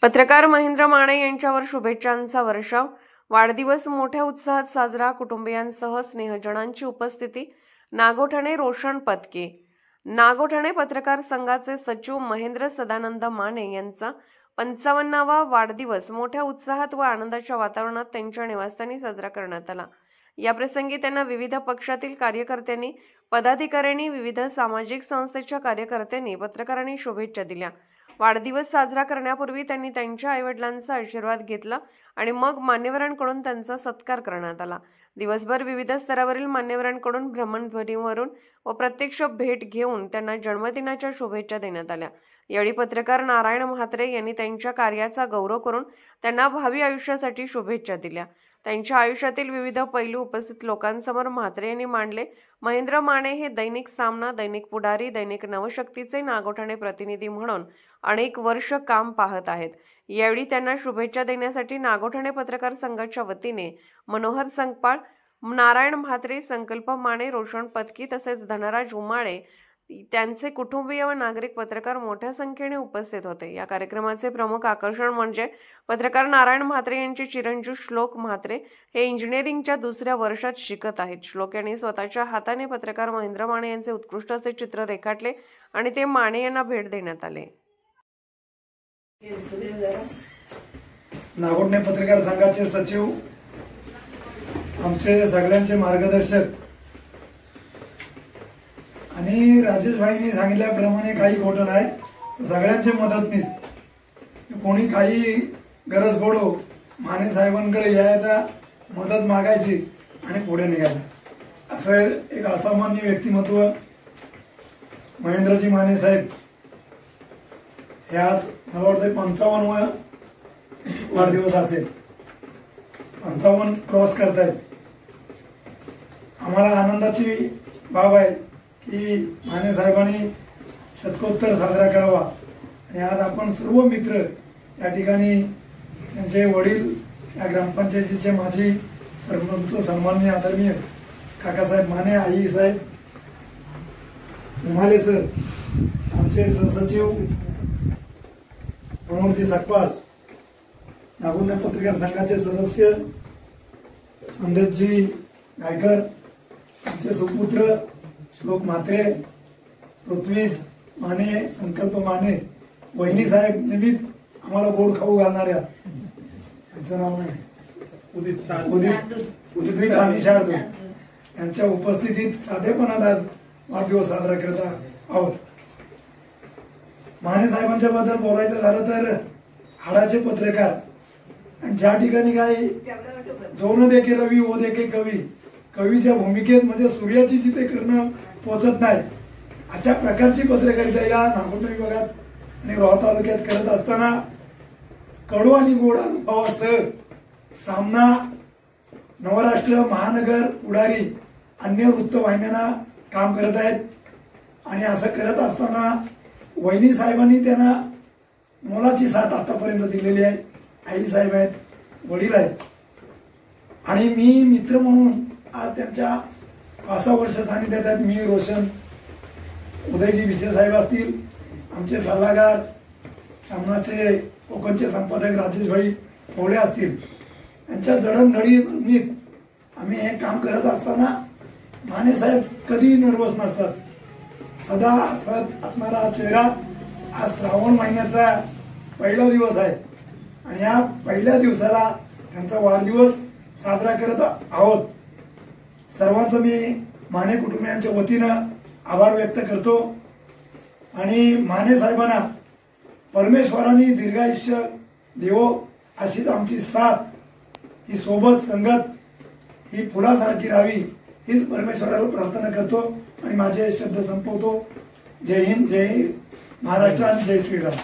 पत्रकार महेंद्र माने यांच्यावर शुभेच्छांचा वर्षाव। वाढदिवस मोठ्या उत्साहात साजरा। कुटुंबियांसह स्नेहजनांची उपस्थिती। नागोठणे रोशन पत्की। नागोठणे पत्रकार संघाचे सचिव महेंद्र सदानंद माने यांचा 55वा वाढदिवस मोठ्या उत्साहात व आनंदाच्या वातावरणात त्यांच्या निवासस्थानी साजरा करण्यात आला। या प्रसंगी त्यांना विविध पक्षातील कार्यकर्त्यांनी, पदाधिकाऱ्यांनी, विविध सामाजिक संस्थेच्या कार्यकर्त्यांनी, पत्रकारांनी शुभेच्छा दिल्या। वाढदिवस साजरा करण्यापूर्वी त्यांनी त्यांच्या आईवडिलांचा आशीर्वाद घेतला आणि मग मान्यवरांकडून त्यांचा सत्कार करण्यात आला। दिवसभर विविध स्तरावरील मान्यवरांकडून भ्रमणध्वनीवरून व प्रत्यक्ष भेट घेऊन त्यांना जन्मदिनाच्या शुभेच्छा देण्यात आल्या। यावेळी पत्रकार नारायण म्हात्रे यांनी त्यांच्या कार्याचा गौरव करून त्यांना भावी आयुष्यासाठी शुभेच्छा दिल्या। त्यांच्या आयुष्यातील विविध पैलू उपस्थित लोकांसमोर म्हात्रे यांनी मांडले। महेंद्र माने हे दैनिक सामना, दैनिक पुढारी, दैनिक नवशक्तीचे नागोठणे प्रतिनिधी म्हणून अनेक वर्ष काम पाहत आहेत। यावेळी त्यांना शुभेच्छा देण्यासाठी नागोठणे पत्रकार संघाच्या वतीने मनोहर संकपाळ, नारायण म्हात्रे, संकल्प माने, रोशन पत्की तसेच धनराज उमाळे त्यांचे कुटुंबीय व नागरिक पत्रकार मोठ्या संख्येने उपस्थित होते। या कार्यक्रमाचे प्रमुख आकर्षण म्हणजे पत्रकार नारायण म्हात्रे यांचे चिरंजीव श्लोक म्हात्रे हे इंजिनिअरिंगच्या दुसऱ्या वर्षात शिकत आहेत। श्लोक यांनी स्वतःच्या हाताने पत्रकार महेंद्र माने यांचे उत्कृष्ट असे चित्र रेखाटले आणि ते माने यांना भेट देण्यात आले। नागोठणे पत्रकार संघाचे सचिव, आमचे सगळ्यांचे मार्गदर्शक आणि राजेश भाईंनी सांगितल्याप्रमाणे काही खोटं नाही, सगळ्यांचे मदतनीस कोणी काही गरज पडो माने साहेबांकडे यायचा, मदत मागायची आणि पुढे निघायचं। असं एक असामान्य व्यक्तिमत्व महेंद्रजी माने साहेब हे आज मला वाटतं 55वा वाढदिवस असेल, 55 क्रॉस करतायत। आम्हाला आनंदाची बाब आहे की माने साहेबांनी शतकोत्तर साजरा करावा आणि आज आपण सर्व मित्र या ठिकाणी त्यांचे वडील, या ग्रामपंचायतीचे माजी सरपंच सन्माननीय आदरणीय काकासाहेब माने, आई साहेब उमाले सर, आमचे सहसचिव मनोहरजी सकपाळ, नागोठणे पत्रकार संघाचे सदस्य संदेशजी गायकर, आमचे सुपुत्र श्लोक म्हात्रे, पृथ्वीज माने, संकल्प माने, वहिनी साहेब निमित्त आम्हाला गोड खाऊ घालणाऱ्या, त्यांचं नाव नाही, उदित आणि शारदू यांच्या उपस्थितीत साधेपणात आज वाढदिवस साजरा करत आहोत। माने साहेबांच्या बद्दल बोलायचं झालं तर हाडाचे पत्रकार, आणि ज्या ठिकाणी काही जो न देखे रवी वो देखे कवी, कवीच्या भूमिकेत म्हणजे सूर्याची जिथे किरण पोचत नाही अशा प्रकारची पत्रकारिता या नागोठणे विभागात आणि रोहा तालुक्यात करत असताना कडू आणि गोड अनुभवासह सामना, नवराष्ट्र, महानगर, पुढारी, अन्य वृत्तवाहिन्यांना काम करत आहेत। आणि असं करत असताना वहिनी साहेबांनी त्यांना मोलाची साथ आतापर्यंत दिलेली आहे। आई साहेब आहेत, वडील आहेत, आणि मी मित्र म्हणून आज त्यांच्या 5 वर्ष सानिध्यात आहेत। मी, रोशन, उदयजी भिसे साहेब असतील, आमचे सल्लागार सामनाचे कोकणचे संपादक राजेश भाई मोळे असतील, यांच्या जडणघडणीत आम्ही हे काम करत असताना माने साहेब कधी नर्वस नसतात, सदा हसत असणारा चेहरा। आज श्रावण महिन्याचा पहिला दिवस आहे आणि या पहिल्या दिवसाला त्यांचा वाढदिवस साजरा करत आहोत। सर्वांचं मी माने कुटुंबियांच्या वतीनं आभार व्यक्त करतो आणि माने साहेबांना परमेश्वरांनी दीर्घायुष्य देवो, अशीच आमची साथ, ही सोबत संगत ही फुलासारखी राहावी हीच परमेश्वराला प्रार्थना करतो आणि माझे शब्द संपवतो। जय हिंद, जय महाराष्ट्र आणि जय श्रीराम।